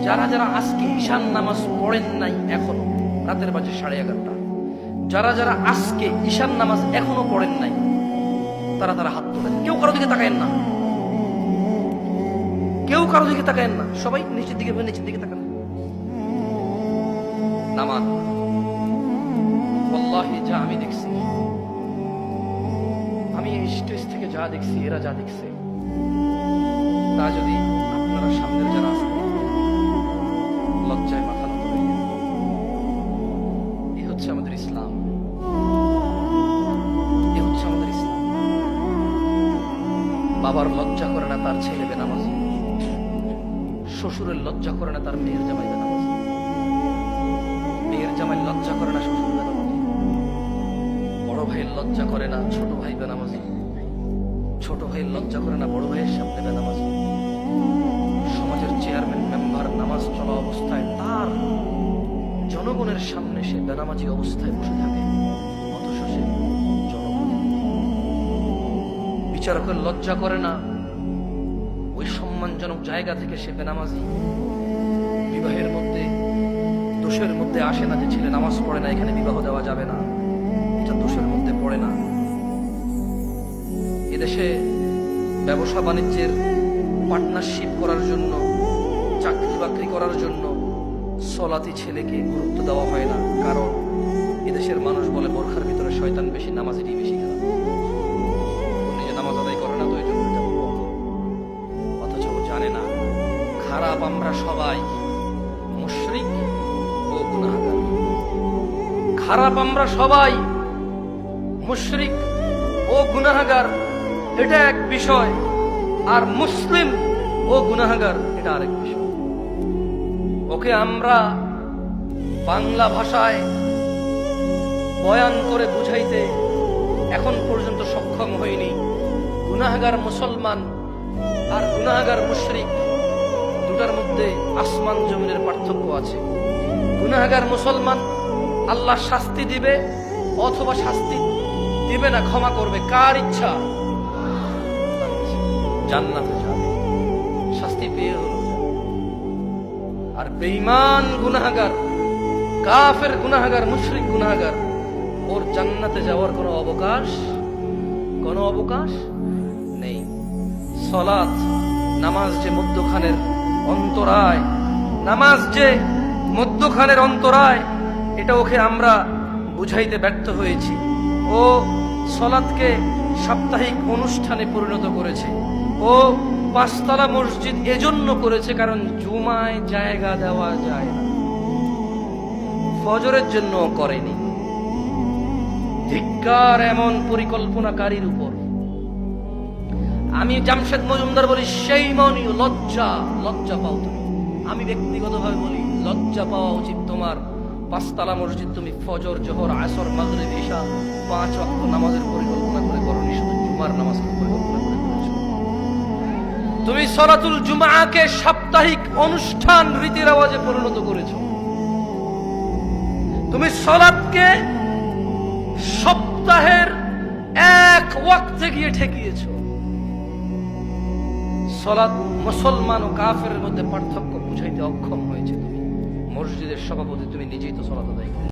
যারা যারা আজকে ঈশান নামাজ পড়েন নাই এখনো, রাতের বাজে 11:30, যারা যারা আজকে ঈশান নামাজ এখনো পড়েন নাই তারা তারা হাত তোলেন। কেউ কারো দিকে তাকায়েন না, কেউ কারো দিকে তাকায়েন না, সবাই নিচের দিকে তাকান। নামান ওয়াল্লাহি, যা আমি দেখছি, আমি এই স্টেজ থেকে যা দেখছি, এরা যা দেখছে, তা যদি আপনারা সামনের যারা আছেন লজ্জায় মাথা নত হয়ে যাবে। এই হচ্ছে আমাদের ইসলাম, এই হচ্ছে আমাদের ইসলাম। বাবার লজ্জা করে না তার ছেলে বেনামাজি, শ্বশুরের লজ্জা করে না তার মেয়ের জামাই বেনামাজি, মেয়ের জামাই লজ্জা করে না শ্বশুর বেনামাজি, বড় ভাইয়ের লজ্জা করে না ছোট ভাই বেনামাজি, ছোট ভাইয়ের লজ্জা করে না বড় ভাইয়ের সামনে বেনামাজি। সমাজের চেয়ারম্যান মেম্বার নামাজ চলা অবস্থায় তার জনগণের সামনে সে বেনামাজি অবস্থায় বসে থাকে, অথচ সে জনগণ। বিচারকের লজ্জা করে না ওই সম্মানজনক জায়গা থেকে সে বেনামাজি। বিবাহের মধ্যে দোষের মধ্যে আসে না যে ছেলে নামাজ পড়ে না, এখানে বিবাহ দেওয়া যাবে না, এটা দোষের মধ্যে পড়ে না। এদেশে ব্যবসা বাণিজ্যের পার্টনারশিপ করার জন্য, চাকরি বাকরি করার জন্য সলাতি ছেলেকে গুরুত্ব দেওয়া হয় না, কারণ এদেশের মানুষ বলে বোরখার ভিতরে শয়তান বেশি, নামাজেরই বেশি খারাপ। নিজে নামাজ আদায় করে না তো এই জন্য এটা বলবো, অথচ ও জানে না খারাপ আমরা সবাই, মুশরিক ও গুনাহগার। খারাপ আমরা সবাই, মুশরিক ও গুনাহগার এটা এক বিষয়, আর মুসলিম ও গুনাহগার এটা আরেক বিষয়। ওকে আমরা বাংলা ভাষায় বয়ান করে বুঝাইতে এখন পর্যন্ত সক্ষম হইনি। গুনাহগার মুসলমান আর গুনাহগার মুশরিক দুটার মধ্যে আসমান জমিনের পার্থক্য আছে। গুনাহগার মুসলমান আল্লাহ শাস্তি দিবে অথবা শাস্তি দিবে না, ক্ষমা করবে, কার ইচ্ছা, জান্নাতে যাবে, শাস্তি পেয়ে হলো। আর বেঈমান গুনাহগার, কাফের গুনাহগার, মুশরিক গুনাহগার, ওর জান্নাতে যাওয়ার কোনো অবকাশ নেই। সালাত, নামাজ যে মধ্যখানের অন্তরায়, নামাজ যে মধ্যখানের অন্তরায়, এটা ওকে আমরা বুঝাইতে ব্যর্থ হয়েছি। ও সালাতকে সাপ্তাহিক অনুষ্ঠানে পরিণত করেছে। ও 5 তলা মসজিদ এজন্য করেছে কারণ জুমায় জায়গা দেওয়া যায় না, ফজরের জন্য করেনি। ধিক্কার এমন পরিকল্পনাকারীর উপর। আমি জামশেদ মজুমদার বলি, সেই মনি লজ্জা পাও তুমি। আমি ব্যক্তিগতভাবে বলি, লজ্জা পাওয়া উচিত তোমার। 5 তলা মসজিদ তুমি ফজর, জোহর, আসর, মাগরিব, ইশা 5 ওয়াক্ত নামাজের পরিকল্পনা করে করনি, শুধু জুমার নামাজের পরিকল্পনা করে করেছো। তুমি সলাতুল জুমাকে সাপ্তাহিক অনুষ্ঠান রীতি রেওয়াজে পরিণত করেছো। তুমি সলাতকে সপ্তাহের এক ওয়াক্তে গিয়ে ঠেকিয়েছো। সলাত মুসলমান ও কাফেরের মধ্যে পার্থক্য বুঝাইতে অক্ষম হয়েছে তুমি। মসজিদের সভাপতি, তুমি নিজেই তো সলাত আদায় করো।